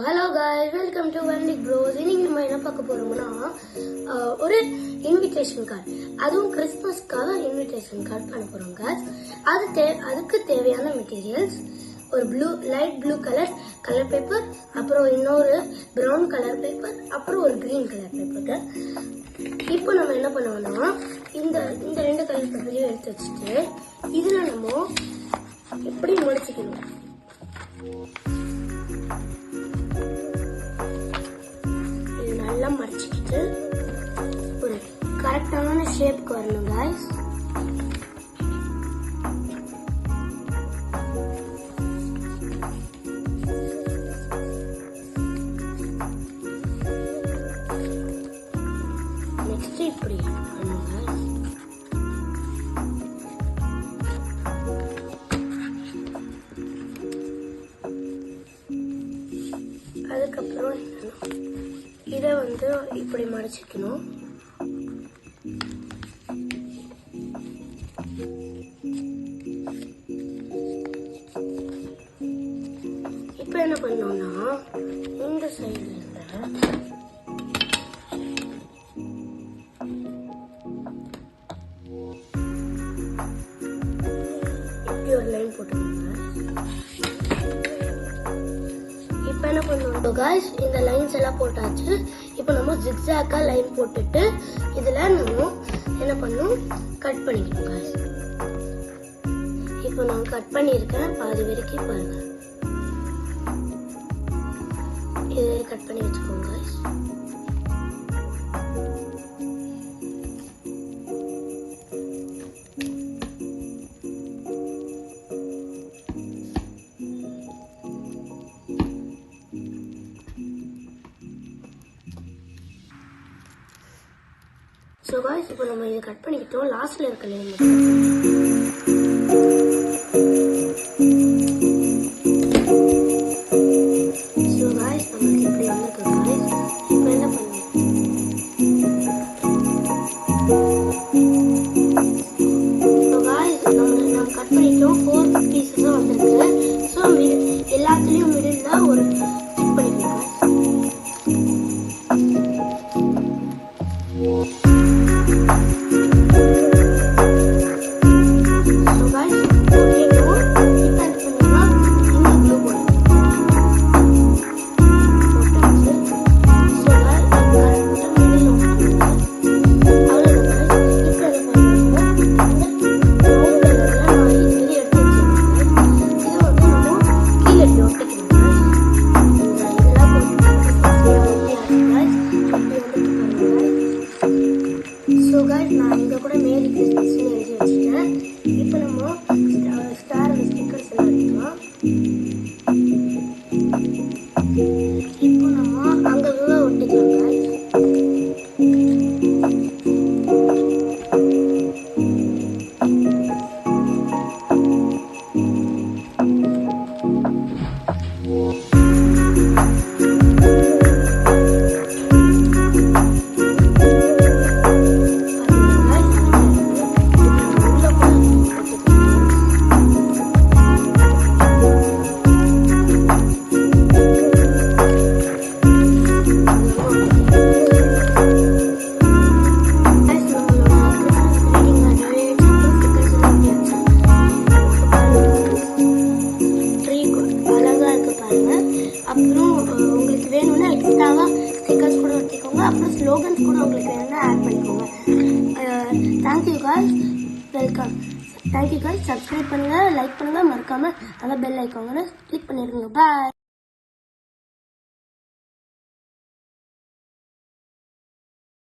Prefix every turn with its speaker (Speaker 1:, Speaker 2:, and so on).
Speaker 1: Hello guys, welcome to Vanni bros. இன்னைக்கு நம்ம என்ன பார்க்க போறோம்னா ஒரு இன்விடேஷன் கார்டு, அதுவும் கிறிஸ்மஸ்க்காக இன்விடேஷன் கார்டு பண்ண போறோம் guys. அதுக்கு தேவையான மெட்டீரியல்ஸ் ஒரு லைட் ப்ளூ கலர் பேப்பர், அப்புறம் இன்னொரு ப்ரௌன் கலர் பேப்பர், அப்புறம் ஒரு கிரீன் கலர் பேப்பர். இப்போ நம்ம என்ன பண்ணுவோம்னா இந்த ரெண்டு கலர் பேப்பரையும் எடுத்து வச்சுட்டு இதுல நம்ம எப்படி மடிச்சுக்கணும். நல்லா மடிச்சுக்கிட்டு ஒரு கரெக்டான ஷேப்க்கு வரணும் guys. நெக்ஸ்ட் இப்படி பண்ணணும் guys. அதுக்கப்புறம் இதை இப்படி மடிச்சுக்கணும். இப்ப என்ன பண்ணோம்னா இந்த சைடுல இப்படி ஒரு லைன் போட்டுக்கோங்க. இப்போ என்ன பண்ணுவோம் காய்ஸ், இந்த லைன்ஸ் எல்லாம் போட்டாச்சு. இப்போ நம்ம ஜிக்ஸாக்கா லைன் போட்டுட்டு இதுல நம்ம என்ன பண்ணணும், கட் பண்ணிக்கணும் காய்ஸ். இப்போ நான் கட் பண்ணியிருக்கேன் பாதி வரைக்கும் பாருங்க. இது கட் பண்ணி வச்சுக்கோங்க காய்ஸ். So guys, இப்போ நம்ம இதை கட் பண்ணிக்கிட்டோம். லாஸ்ட்ல இருக்க லைன் So guys, நமக்கு இப்படி வந்திருக்கு guys. இப்போ என்ன பண்ணுவோம், So guys, நம்ம கட் பண்ணிட்டோம். 4 பீசஸா வந்திருக்கு. So எல்லாத்துலயும் மிடில்ல ஒரு கட் பண்ணிக்கலாம் நான் இங்க கூட மேரி கிறிஸ்மஸ் எழுதி வச்சுட்டேன். இப்போ நம்ம ஸ்டார் ஸ்டிக்கர்ஸ் எல்லாம் அடிக்கலாம். இப்போ நம்ம அங்கங்க ஒட்டிக்கலாம். அப்புறம் உங்களுக்கு வேணும்னா எக்ஸ்ட்ராவா ஸ்டிக்கர்ஸ் கூட ஒட்டிக்கோங்க. அப்புறம் ஸ்லோகன்ஸ் கூட உங்களுக்கு வேணும்னா ஆட் பண்ணிக்கோங்க. Thank you guys, welcome. Thank you guys, subscribe பண்ணுங்க, லைக் பண்ணுங்க, மறக்காம அந்த பெல் ஐக்கானை கிளிக் பண்ணிருங்க. பாய்.